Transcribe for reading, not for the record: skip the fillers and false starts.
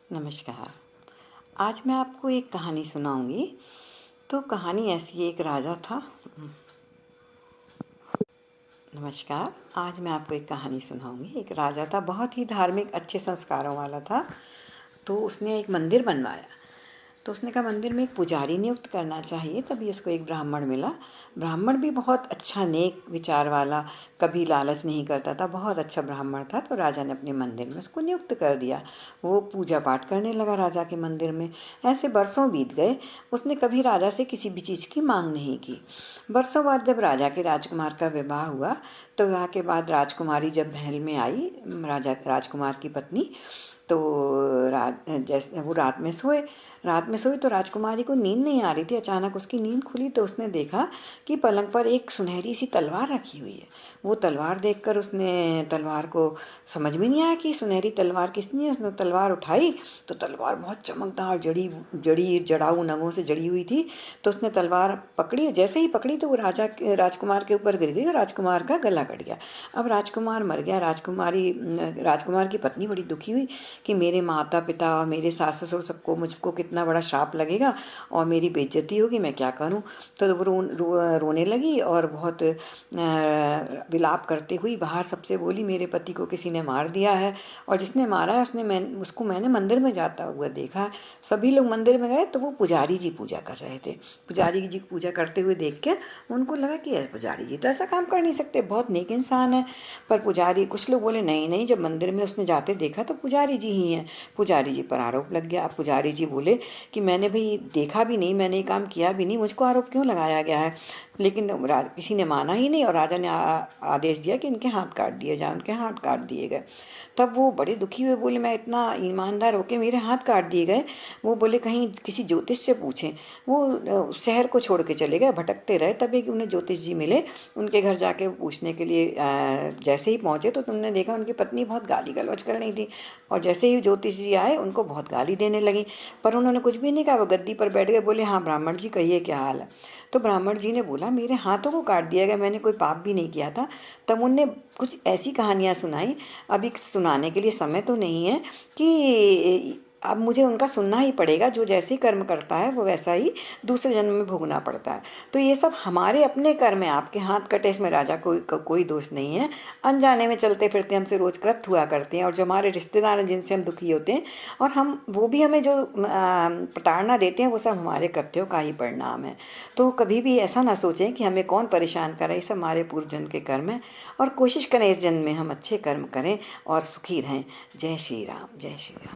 नमस्कार। आज मैं आपको एक कहानी सुनाऊंगी। तो कहानी ऐसी है, एक राजा था। नमस्कार। आज मैं आपको एक कहानी सुनाऊंगी। एक राजा था, बहुत ही धार्मिक, अच्छे संस्कारों वाला था। तो उसने एक मंदिर बनवाया। तो उसने कहा मंदिर में एक पुजारी नियुक्त करना चाहिए। तभी उसको एक ब्राह्मण मिला। ब्राह्मण भी बहुत अच्छा, नेक विचार वाला, कभी लालच नहीं करता था, बहुत अच्छा ब्राह्मण था। तो राजा ने अपने मंदिर में उसको नियुक्त कर दिया। वो पूजा पाठ करने लगा राजा के मंदिर में। ऐसे बरसों बीत गए। उसने कभी राजा से किसी भी चीज़ की मांग नहीं की। बरसों बाद जब राजा के राजकुमार का विवाह हुआ, तो विवाह के बाद राजकुमारी जब महल में आई, राजा राजकुमार की पत्नी, तो जैसे वो रात में सोई तो राजकुमारी को नींद नहीं आ रही थी। अचानक उसकी नींद खुली तो उसने देखा कि पलंग पर एक सुनहरी सी तलवार रखी हुई है। वो तलवार देखकर उसने तलवार को समझ में नहीं आया कि सुनहरी तलवार किसने। उसने तलवार उठाई तो तलवार बहुत चमकदार, जड़ाऊ नगों से जड़ी हुई थी। तो उसने तलवार पकड़ी, जैसे ही पकड़ी तो वो राजकुमार के ऊपर गिर गई और राजकुमार का गला कट गया। अब राजकुमार मर गया। राजकुमार की पत्नी बड़ी दुखी हुई कि मेरे माता पिता और मेरे सास ससुर सबको, मुझको कितना बड़ा शाप लगेगा और मेरी बेइज्जती होगी, मैं क्या करूं। तो वो रोने लगी और बहुत विलाप करते हुई बाहर सबसे बोली, मेरे पति को किसी ने मार दिया है और जिसने मारा है मैंने मंदिर में जाता हुआ देखा। सभी लोग मंदिर में गए तो वो पुजारी जी पूजा कर रहे थे। पुजारी जी पूजा करते हुए देख के उनको लगा कि पुजारी जी तो ऐसा काम कर नहीं सकते, बहुत नेक इंसान है। पर पुजारी, कुछ लोग बोले नहीं नहीं, जब मंदिर में उसने जाते देखा तो पुजारी जी ही हैं। पुजारी जी पर आरोप लग गया। अब पुजारी जी बोले कि मैंने भाई देखा भी नहीं, मैंने ये काम किया भी नहीं, मुझको आरोप क्यों लगाया गया है। लेकिन किसी ने माना ही नहीं और राजा ने आदेश दिया कि इनके हाथ काट दिए जाए। उनके हाथ काट दिए गए। तब वो बड़े दुखी हुए, बोले मैं इतना ईमानदार होके मेरे हाथ काट दिए गए। वो बोले कहीं किसी ज्योतिष से पूछें। वो शहर को छोड़ के चले गए, भटकते रहे। तभी कि उन्हें ज्योतिष जी मिले। उनके घर जाके पूछने के लिए जैसे ही पहुंचे तो तुमने देखा उनकी पत्नी बहुत गाली गलौज कर रही थी और जैसे ही ज्योतिष जी आए उनको बहुत गाली देने लगी। पर उन्होंने कुछ भी नहीं कहा। वो गद्दी पर बैठ गए। बोले हाँ ब्राह्मण जी, कहिए क्या हाल है। तो ब्राह्मण जी ने बोला मेरे हाथों को काट दिया गया, मैंने कोई पाप भी नहीं किया था। तब उनने कुछ ऐसी कहानियां सुनाई। अभी सुनाने के लिए समय तो नहीं है कि अब मुझे उनका सुनना ही पड़ेगा। जो जैसे ही कर्म करता है वो वैसा ही दूसरे जन्म में भोगना पड़ता है। तो ये सब हमारे अपने कर्म है। आपके हाथ कटे इसमें राजा कोई दोष नहीं है। अनजाने में चलते फिरते हमसे रोज कृत हुआ करते हैं और जो हमारे रिश्तेदार हैं जिनसे हम दुखी होते हैं और हम वो भी हमें जो प्रताड़ना देते हैं, वो सब हमारे कृत्यों का ही परिणाम है। तो कभी भी ऐसा ना सोचें कि हमें कौन परेशान करे। ये सब हमारे पूर्व जन्म के कर्म है और कोशिश करें इस जन्म में हम अच्छे कर्म करें और सुखी रहें। जय श्री राम, जय श्री राम।